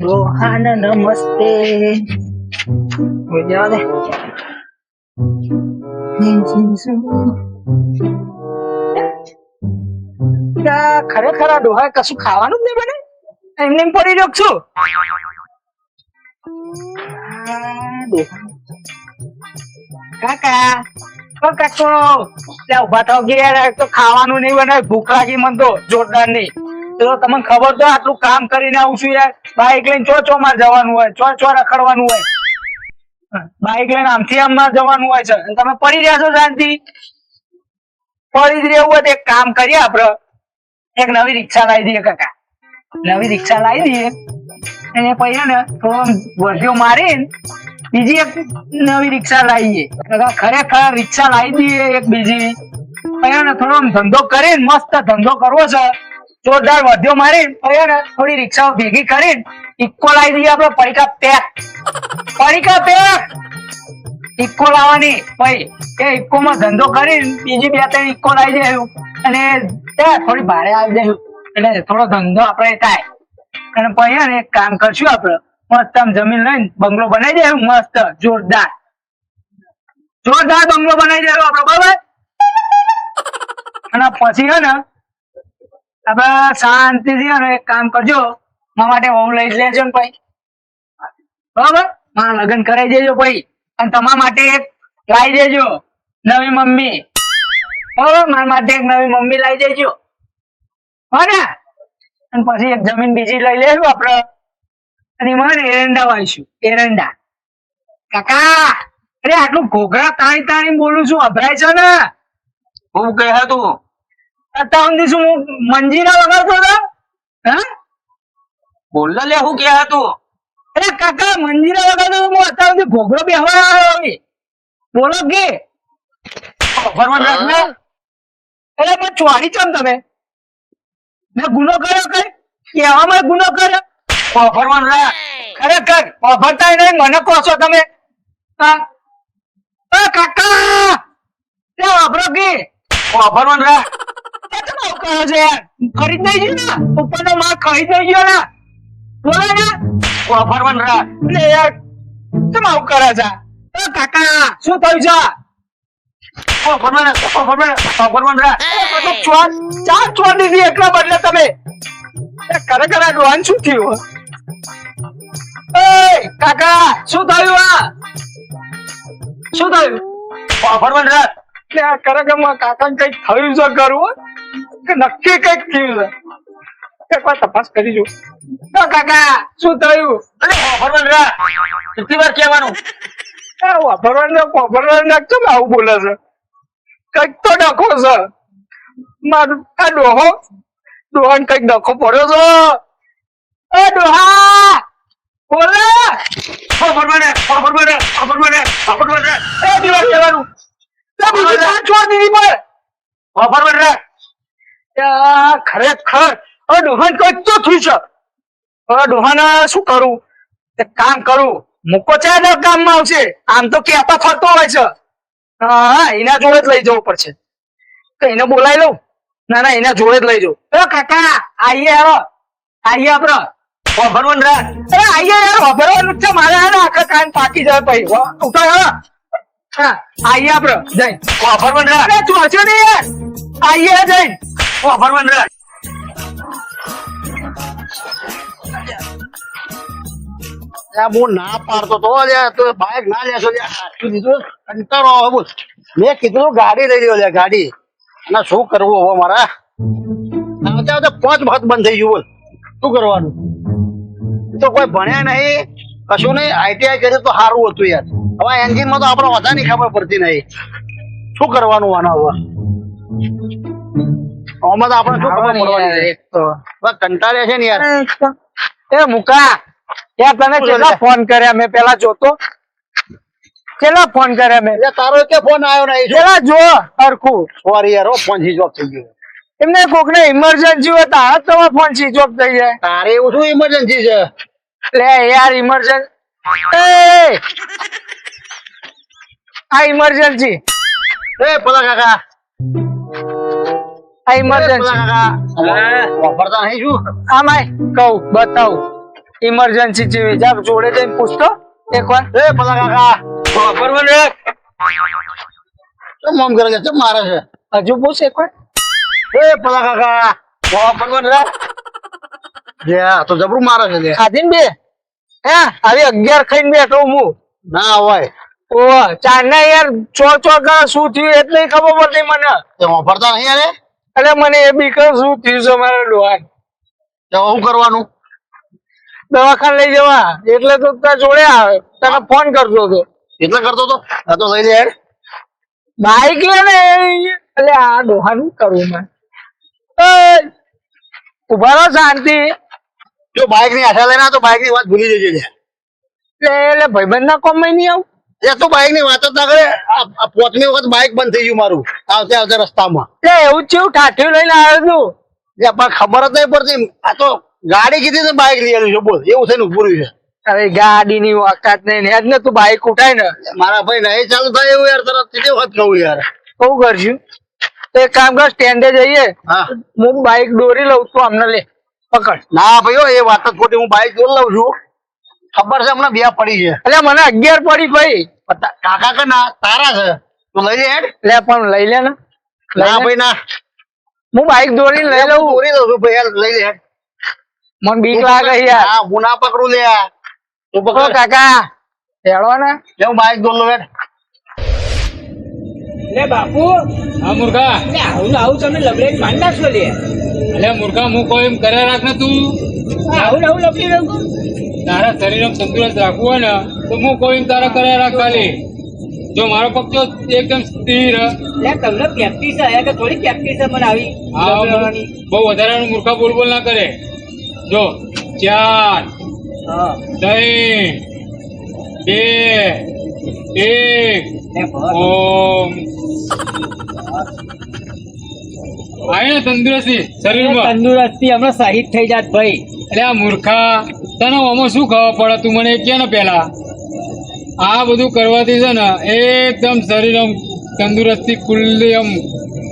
રોહાન નમસ્તે. જવા દે. ખરેખર આ ડોહા કશું ખાવાનું જ નહીં બને. એમને એમ પડી રહ્યો છું. કાકા ઓ કાકો ત્યાં ઉભા થાવ ગયા તો ખાવાનું નહીં બને. ભૂખ લાગી મને તો જોરદાર નહીં. તો તમને ખબર તો આટલું કામ કરીને આવું છું યાર. બાઈક લઈને ચો માર જવાનું હોય, ચો રખડવાનું હોય. બાઈક લઈને આમથી આમ માં જવાનું હોય છે. તમે પડી રહ્યા છો શાંતિ. પડી જ રહેવું હોય તો એક કામ કરીએ આપડે. એક નવી રિક્ષા લાવી દઈએ કાકા. નવી રિક્ષા લાવી દઈએ અને પછી ને થોડો વર્ધ્યો મારીને બીજી એક નવી રિક્ષા લાવીએ. ખરેખર રિક્ષા લાવી દઈએ એક બીજી. પછી ને થોડો ધંધો કરીને મસ્ત ધંધો કરવો છે. જોરદાર વધ્યો મારીને પછી ને થોડી રિક્ષાઓ ભેગી કરીને ઇક્કો લાવી દઈએ આપડે. પડીકા પેક ઇક્કો લાવવાની. પછી એ ઇક્કો માં ધંધો કરીને બીજી 2-3 ઇક્કો લાવી દે અને થોડી ભાડે આવી જાય એટલે થોડો ધંધો આપડે થાય. અને પછી ને એક કામ કરશું આપડે. મસ્ત આમ જમીન લઈને બંગલો બનાવી દે. મસ્ત જોરદાર બંગલો બનાવી દે આપડે બરાબર. અને પછી હે ને આપડે શાંતિથી એક કામ કરજો. મારા માટે વહુ લઈ લેજો ને પછી બરાબર. મારા લગ્ન કરાવી દેજો પછી. અને તમારા માટે એક લાવી દેજો નવી મમ્મી. બરાબર મારા માટે એક નવી મમ્મી લાવી દેજો. અને પછી એક જમીન બીજી લઈ લેશું આપડે. અને એમાં એરંડા વાવીશું. એરંડા કાકા અરે આટલું ઘોઘરા તાણી બોલું છું. અભરાય છે ને. હું કહે તું અત્યાર સુધી શું હું મંજીરા વગાડતો હતો? હા બોલ લે હું કહે તું. અરે કાકા મંજીરા વગાડતો હતો. હું અત્યાર સુધી ઘોઘરો બેહવા આવ્યો. બોલો કે ભરવાન રાખ ને. એટલે મને ચોરી ચમ તમે? મેં ગુનો કર્યો કઈ? કેવામાં ગુનો કર્યો? ભરવાન રાખ. ખરેખર વાપરતા નહીં મને કહો છો તમે. હા કાકા વાપરો કે ભરવાન રાખ. તમે આવું કરો છો યાર? ખરીદ નહીં ગયો ને ઉપરનો માલ ખરીદ નહીં ગયો ને. બોલો ને ભરવાન રાખ. એટલે યાર તમે આવું કરે છે? કાકા શું થયું છે? ભરવાન રાખ. ચા ચોર દીધી એકલા બદલે તમે. ખરેખર આ ડોહાને શું થયું? કાકા શું થયું? શું થયું? ભરવાન રાખ. ખરેખર કાકા કઈક થયું છે કરવું કે નક્કી કઈક થયું છે? એક વાર તપાસ કરી જો. કાકા શું થયું? ભરવાન રાખ. કેટલી વાર કહેવાનું? વાપરવાનું કેમ આવું બોલે છે? કઈક તો ડખો છે. મારું આ ડોહાને કઈક ડખો પડ્યો છે. ડોહા બોલે. ભરવાન રાખ. ખરેખર ડોહાને કઈક તો થયું છે. ડોહાને શું કરું? એક કામ કરું. મૂકો છે ને કામમાં આવશે. આમ તો કેતા ફરતો હોય છે. હા એના જોડે જ લઈ જવું પડશે. તો એને બોલાવી લઉં. ના એના જોડે જ લઈ જવું. કાકા આઈએ આપડે. ભરવાન રાખ. આઈએ યાર વાપરવાનું છે મારે. આખા કાન પાકી જાય પછી ઉઠાય. હા આઈએ આપડે જઈ. ભરવાન રાખ. ચોરશો ને યાર. આઈએ જઈ. ભરવાન રાખ. હું ના પાડતો તો બાઈક ના લેશો કંટાળો આવે. બોલ મેં કીધું ગાડી લઈ લ્યો ગાડી. અને શું કરવું હવે મારા? આવતા આવતા 5 વખત બંધ થઈ ગયું. બોલ શું કરવાનું? તો કોઈ ભણ્યા નહીં કશું નહીં. ITI કર્યું તો સારું હતું યાર. હવે એન્જિન માં તો આપડે વધારે ખબર પડતી નહીં. શું કરવાનું આના હવે? આમાં તો આપણે શું ખબર પડવાની? એક તો કંટાળ્યા છે ને યાર. એ મુકા યાર તને કેટલા ફોન કર્યા મેં પેલા જોતો. કેટલા ફોન કર્યા મેં? તારો કે ફોન આવ્યો નહીં. પેલા જો સરખું. સોરી યાર ફોન સ્વિચ ઓફ થઈ ગયો. એમને કોક ને ઇમરજન્સી હોય તો હાથ તમારો ફોન સ્વિચ ઓફ થઈ જાય. તારે એવું શું ઇમરજન્સી છે? લે યાર ઇમરજન્સી. આ ઇમરજન્સી. એ પેલા કાકા આ ઇમરજન્સી વાપરતા નહીં શું આમાય કહું બતાવું ઇમરજન્સી જેવી જા જોડે જઈને પૂછતો એકવાર એ પેલા કાકા વાપરવાનું રાખ. કેમ મોમ કરે છે કેમ મારે છે હજુ પૂછ એકવાર એ પેલા કાકા વાપરવાનું રાખ લે આ તો જબરું મારે છે લે ખાધીને બે હે આવી 11 ખાઈને બેઠો હું ના હોય ઓહ ચારના યાર ચોર કરે શું થયું એટલે ખબર પડતી મને તે વાપરતા નહીં અરે અરે મને એ બીક શું થયું છે મારા ડોહાન તે શું કરવાનું દવાખાને લઈ જવા એટલે તો તાર જોડે આવે તને ફોન કરતો હતો એટલે કરતો તો આ તો લઈ લે હેડ બાઈક લે ને એટલે આ ડોહાનું કરવું મેં ઉભા રહો શાંતિ જો બાઈક ની આશા લઈને તો બાઈક ની વાત ભૂલી જજે લે એટલે ભાઈબંધ ના કોમ નહીં આવું એ તો બાઈક ની વાત જ ના કરે આ પોચમી વખત બાઈક બંધ થઈ ગયું મારું આવતે આવતે રસ્તામાં એવું જ છે ઠાઠ્યું લઈને આવ્યો છું એ પણ ખબર જ નહીં પડતી આ તો ગાડી કીધી તો બાઈક લઈ આવ્યું છે બોલ એવું થઈને ઉભું રહ્યું અરે ગાડી ની વાકાત નહીં ને ને તું બાઈક ઉઠાય ને છે મારા ભાઈ નહીં ચાલુ થાય એવું યાર તરત કેટલી વખત કહું યાર બહુ કરશું તો એક કામ કર સ્ટેન્ડે જઈએ હા હું બાઈક દોરી લઉં તું અમને લે પકડ ના ભાઈઓ એ વાત જ ખોટી હું બાઈક દોર લઉં છું ખબર છે હમણાં બે પડી છે એટલે મને 11 પડી ભાઈ પણ કાકા કે ના તારા છે તું લઈ લે હેડ લે પણ લઈ લે ને ના ભાઈ ના હું બાઈક દોરીને લઈ લઉં દોરી દઉં છું ભાઈ યાર લઈ લે હેડ મને બીક લાગે યાર હા હું ના પકડું લે તું ઓ પકડ કાકા હેળો ને લે હું બાઈક દોર લઉં હેડ લે બાપુ હા મુર્ગા લે આવું તમે લબડે માંડ નાખશો લે અલ્યા મુર્ગા હું કોઈ એમ કરે રાખ ને તું આવું લબડી રહ્યું તારા શરીર તંદુરસ્ત રાખવું હોય ને તો હું કોઈ તારા કરે રાખ ખાલી જો મારો પગ તો એકદમ સ્થિર લે તમને પ્રેક્ટિસ છે કે થોડી પ્રેક્ટિસ મને આવી લબડવાની બહુ વધારાનું મૂર્ખા બોલ બોલ ના કરે જો 4 હા 3 2 1 લે ભર ઓમ આય ને તંદુરસ્તી શરીરમાં તંદુરસ્તી હમણાં શહીદ થઈ જાત ભાઈ એટલે આ મૂર્ખા તને આમાં શું ખબર પડે તું મને કે ને પેલા આ બધું કરવાથી છે ને એકદમ શરીર આમ તંદુરસ્તી ખુલ્લી આમ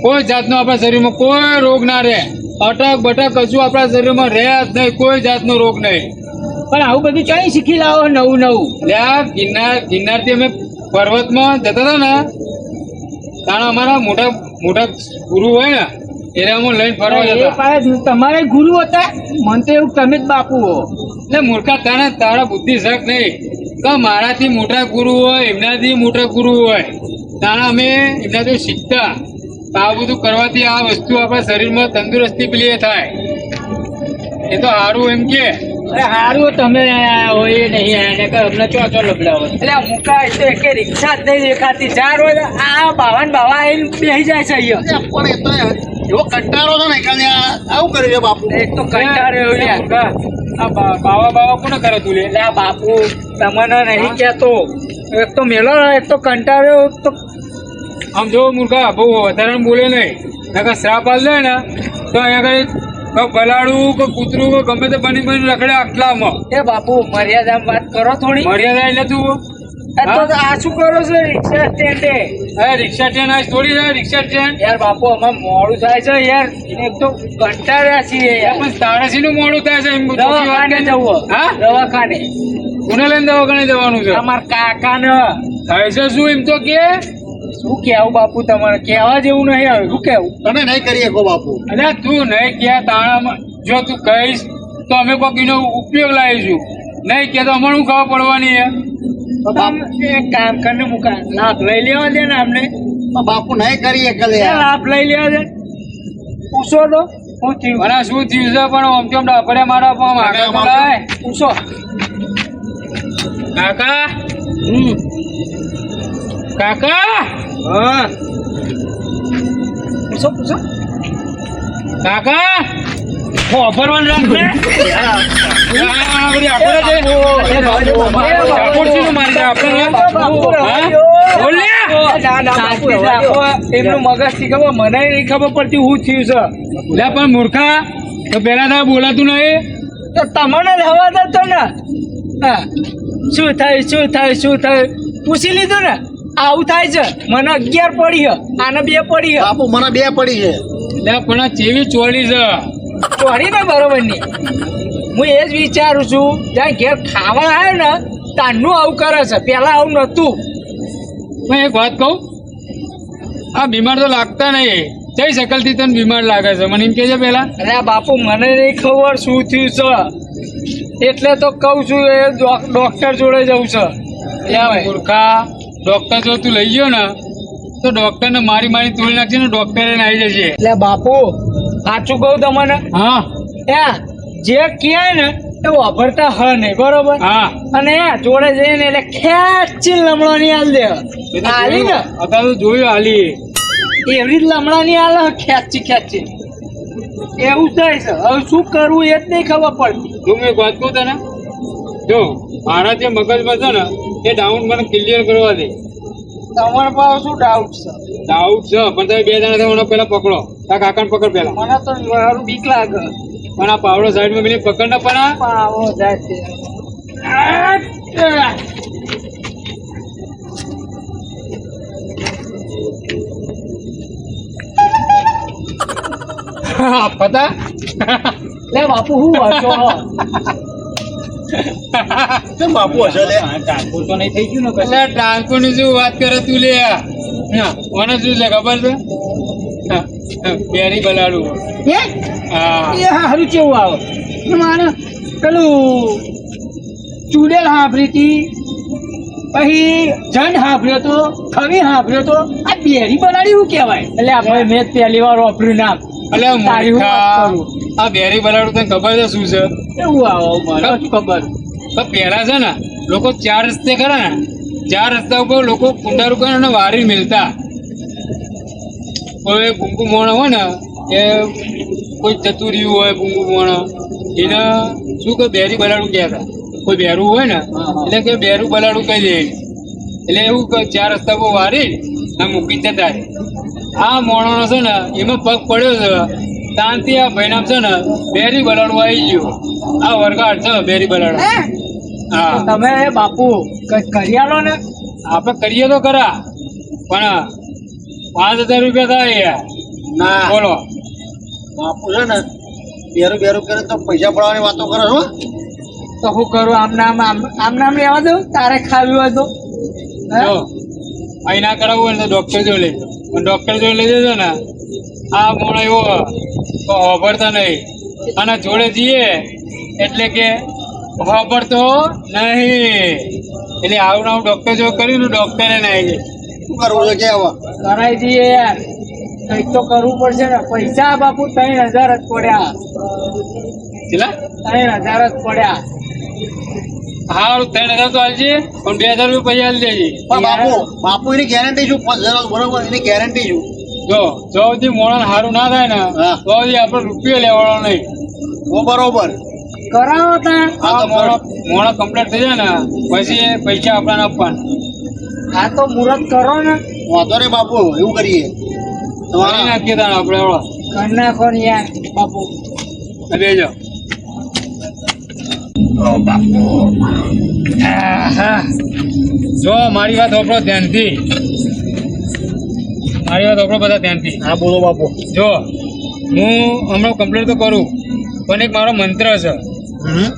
કોઈ જાતનો આપણા શરીરમાં કોઈ રોગ ના રહે અટક બટક કશું આપણા શરીરમાં રહે જ નહીં કોઈ જાતનો રોગ નહીં પણ આવું બધું ચાઈ શીખી લાવો નવું એટલે આ ગિરનારથી અમે પર્વતમાં જતા હતા ને તાણે અમારા મોટા મોટા ગુરુ હોય ને એને અમે લઈને ફરવા એ જતા પાછા તમારે ગુરુ હતા મને તો એવું તમે જ બાપુ હો એટલે મૂર્ખા તારા બુદ્ધિ શક નહીં કે મારાથી મોટા ગુરુ હોય એમનાથી મોટા ગુરુ હોય તારા અમે એમનાથી શીખતા આ બધું કરવાથી આ વસ્તુ આપણા શરીરમાં તંદુરસ્તી પેલી એ થાય એ તો સારું એમ કે અરે હારું તમે હોય નહીં એને કે અમને ચો લબડાવો એટલે મુકા તો એકે રિક્ષા જ નહીં દેખાતી ચાર હોય આ બાવન બાવા આવીને બેસી જાય છે અહીંયા પણ એ તો એવો કંટાળો છે ને કે આવું કર્યું છે બાપુ એક તો કંટાળો એવું યાર આ બાવા કોને કરે તું લે એટલે આ બાપુ તમને નહીં કહેતો એક તો મેલો એક તો કંટાળ્યો એક તો આમ જો મૂર્ખા બહુ વધારે બોલે નહીં નકર શ્રાપ આલ દે ને તો અહીંયા આગળ ભલાડું કે કૂતરું કે ગમે તે બની રખડે આટલામાં એ બાપુ મર્યાદામાં વાત કરો થોડી મર્યાદા એટલે તું આ તો આ શું કરો છો રિક્ષા સ્ટેન્ડે રિક્ષા ટ્રેન આ થોડી છે રિક્ષા ટ્રેન યાર બાપુ અમાર મોડું થાય છે યાર એક તો કંટાળ્યા છીએ યાર પણ તારાશીનું મોડું થાય છે એમ દવાખાને જવું હા દવાખાને કોને લઈને દવાખાને જવાનું છે અમાર કાકાને થાય છે શું એમ તો કે શું કેવું બાપુ તમારે કહેવા જેવું નહીં આવે શું કેવું તમે નહીં કરી શકો બાપુ અને તું નહીં કે તાણામાં જો તું કહીશ તો અમે કોઈક એનો ઉપયોગ લાવીશું નહીં કે તો અમારે શું ખબર પડવાની છે એક કામ કરીને મુકા લાભ લઈ લેવા દે ને અમને બાપુ નહીં કરી શકે લે લાભ લઈ લેવા દે પૂછો તો શું થયું અને શું થયું છે પણ આમ કેમ ડાપડે મારા પણ આગળ બોલાય પૂછો કાકા કાકા હા પૂછો પૂછો કાકા ખબરવાન રાખ ને એમનું મગજ થી ખબર મને નહીં ખબર પડતી હું થયું છે પણ મૂર્ખા તો પેલા તારે બોલાતું નહીં તો તમને જ હવા દેતો ને હા શું થાય શું થાય શું થાય પૂછી લીધું ને આવું થાય છે મને 11 પડી છે આને 2 પડી છે બાપુ મને 2 પડી છે લે પણ આ ચેવી ચોરી છે. ચોરી ને બરોબર ની હું એ જ વિચારું છું જ્યાં ઘેર ખાવા આવે ને તારનું આવું કરે છે પેલા આવું નતું. પણ એક વાત કહું, આ બીમાર તો લાગતા નહીં. કઈ શકલથી તને બીમાર લાગે છે મને એમ કે છે પેલા. અરે બાપુ મને નહીં ખબર શું થયું છે એટલે તો કહું છું એ ડોક્ટર જોડે જવું છે. લે મૂર્ખા, ડોક્ટર જો તું લઈ ગયો ને તો ડોક્ટર ને મારી તોડી નાખશે ને ડોક્ટરે આવી જશે. એટલે બાપુ સાચું કહું તમને, હા જે કહે ને એ વાપરતા હ નહીં બરોબર. હા અને જોડે જઈને એટલે ખેંચી લમણાની હાલ દે હાલી ને અત્યારે તો જોયું હાલી એવી જ લમણાની હાલ ખેંચી એવું થાય છે. હવે શું કરવું એ જ નહીં ખબર પડતી. જો મેં એક વાત કહું તને, જો મારા જે મગજમાં છે ને એ ડાઉન મને ક્લિયર કરવા દે. તમારા પાસે શું ડાઉટ છે? ડાઉટ છે પણ તમે 2 જણા થઈને પેલા પકડો. તારા કાકાને પકડ પેલા. મને તો મારું બીક લાગે. પણ આ પાવડો સાઈડમાં પેલી પકડ ને પણ આવો જાય છે. પતા લે બાપુ હું વાંચો કેમ બાપુ હશે લે? ટાંકુર તો નહીં થઈ ગયું ને એટલે ટાંકુ ની શું વાત કરે તું લે. મને શું છે ખબર છે? બેરી બલાડું. હા એ હારું કેવું આવે માને પેલું ચૂડેલ હાંભળી હતી પછી જન હાંભળ્યો તો ખવી હાંભળ્યો તો આ બેરી બનાડી શું કહેવાય? એટલે આપણે મેં પહેલી વાર વાપર્યું નામ. એટલે તારી હું વાત મૂર્ખા, કરું. આ બેરી બલાડું તને ખબર છે શું છે? એવું આવો મને શું ખબર. તો પેલા છે ને લોકો 4 રસ્તે ખરા ને 4 રસ્તા ઉપર લોકો કુંડારું કરે ને વારી મિલતા. કોઈ ગુંગુ મોણ હોય ને કે કોઈ જતું રહ્યું હોય ગુંગુ મોણ એને શું કે બેરી બલાડું કહેતા. કોઈ બેરું હોય ને એટલે કે બેરું બલાડું કહી દે. એટલે એવું કે 4 રસ્તા પર વારી આ મૂકી જતા રહે. આ મોણો છે ને એમાં પગ પડ્યો છે તાનથી આ ભાઈ નામ છે ને બેરી બલાડું આવી ગયું. આ વર્ગાટ છે બેરી બલાડું. હા તમે બાપુ કંઈક કરી આલો ને. આપણે કરીએ તો ખરા પણ 5000 રૂપિયા થાય યાર. ના બોલો બાપુ છે ને બેરું કરે તો પૈસા પડવાની વાતો કરે છો. તો હું કરું આમ નામ લેવા દઉં તારે ખાવી હોય તો. હે? જો અહીં ના કરાવવું હોય ને તો ડોક્ટર જો લઈ જાઓ. પણ ડોક્ટર જો લઈ જજો ને આ મોણો એવો તો હોભરતા નહીં અને જોડે જઈએ એટલે કે હોભરતો નહીં. એટલે આવું આવું ડોક્ટર જો કર્યું ને ડોક્ટરે ના આવી જાય. શું કરવું છે કે હવે? કરાઈ દઈએ યાર કંઈક તો કરવું પડશે ને. પૈસા બાપુ 3000 જ પડ્યા. કેટલા? 3000 જ પડ્યા. હારું 3000 તો હાલજે પણ 2000 રૂપિયા પૈસા હાલ દેજે. પણ બાપુ એની ગેરંટી શું? 5000 બરોબર એની ગેરંટી શું? જો સુધી મોણો સારું ના થાય ને હા. તો સુધી આપણે રૂપિયો લેવાનો નહીં. ઓ બરોબર. કરાવો તા. આ તો મોણો કમ્પ્લીટ થઈ જાય ને પછી પૈસા આપણાને આપવાના. આ તો મુહૂર્ત કરો ને. વાંધો નહીં બાપુ એવું કરીએ. કરી તમારા નાખીએ તાણે આપણે એવડો. કરી નાખો ને યાર બાપુ. આ બેજો. જો મારી વાત સાંભળો ધ્યાનથી. મારી વાત સાંભળો બધા ધ્યાનથી. હા બોલો બાપુ. જો હું હમણાં કમ્પ્લીટ તો કરું પણ એક મારો મંત્ર છે.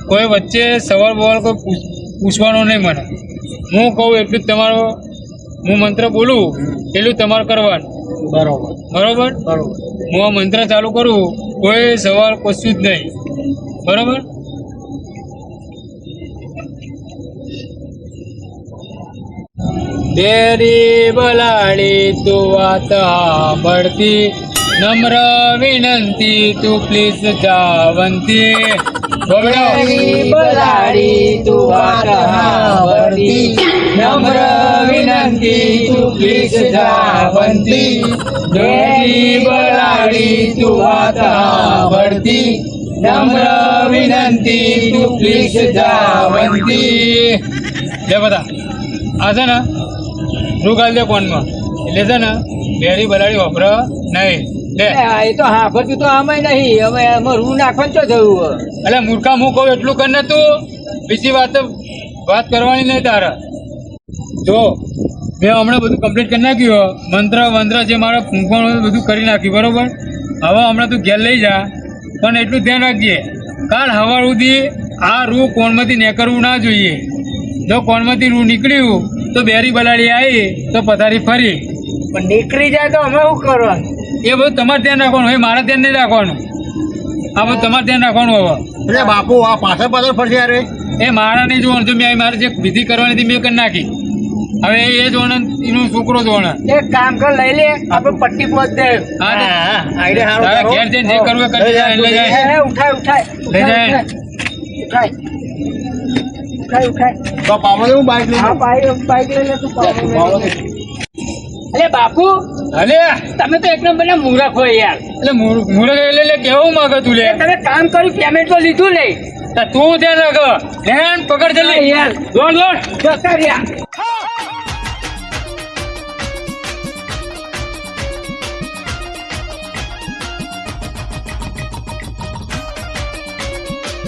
કોઈ વચ્ચે સવાલ બવાલ કોઈ પૂછવાનો નહીં મને. હું કહું એટલું જ તમારો હું મંત્ર બોલું એટલું તમારે કરવાનું. બરોબર બરોબર બરોબર. હું આ મંત્ર ચાલુ કરું કોઈ સવાલ કશું જ નહીં. બરોબર. બેરી બલાડી તું વાત સાંભળતી નમ્ર વિનંતી તું પ્લીઝ જાવંતી. બેરી બલાડી તું વાત સાંભળતી નમ્ર વિનંતી તું પ્લીઝ જાવંતી. બેરી બલાડી તું વાત સાંભળતી નમ્ર વિનંતી તું પ્લીઝ જાવંતી. લે બધા આ છે ને રૂગાલ દે કોનમાં એટલે છે ને બેરી બલાડી વાપર નહીં. લે એ તો હા બધું તો આમાં નહીં. હવે એમાં રૂ નાખવાનું ચો થયું. એટલે મૂર્ખા હું કહું એટલું કર ને તું બીજી વાત કરવાની નહીં તારે. જો મેં હમણાં બધું કમ્પ્લીટ કરી નાખ્યું મંત્ર જે મારે ફૂંકવાનું બધું કરી નાખ્યું બરોબર. હવે હમણાં તું ઘેર લઈ જા, પણ એટલું ધ્યાન રાખજે કાલ સવાર સુધી આ રૂ કોણમાંથી નીકળવું ના જોઈએ. જો કોણમાંથી રૂ નીકળ્યું તો બેરી બલાડી આવી તો પથારી ફરી. પણ નીકળી જાય તો અમે શું કરવાનું? એ બધું તમારે ધ્યાન રાખવાનું, હવે મારે ધ્યાન નહીં રાખવાનું. આ બધું તમારે ધ્યાન રાખવાનું. હવે એટલે બાપુ આ પાછળ ફરશે યાર એ. એ મારા નહીં જોવાનું. જો મેં મારે જે વિધિ કરવાની હતી મેં કરી નાખી. હવે એ જોવાનું, એનો છોકરો જોવાનો. એક કામ કર, લઈ લે, આપણે પટ્ટી પહોંચ દે. હા તે આઈડિયા તારા સારો ઘેર જઈને જે કરવું એ કરી જાય, લઈ જાય. ઉઠાય ઉઠાય લઈ જાય. ઉઠાય ઉઠાય. તો પાવડે હું બાઈક લઈ હા, બાઈક લઈ લે તું પાવડો. અલે બાપુ, અલે તમે તો એક નંબરના મૂરખ હોય યાર. એટલે મુરગ એટલે કેવું માંગે તું લે? તમે કામ કર્યું, પેમેન્ટ તો લીધું નહીં. તું ધ્યાન રાખ, ધ્યાન પકડ જલ્દી. યાર દોડ દોડ. જતા રહ્યા.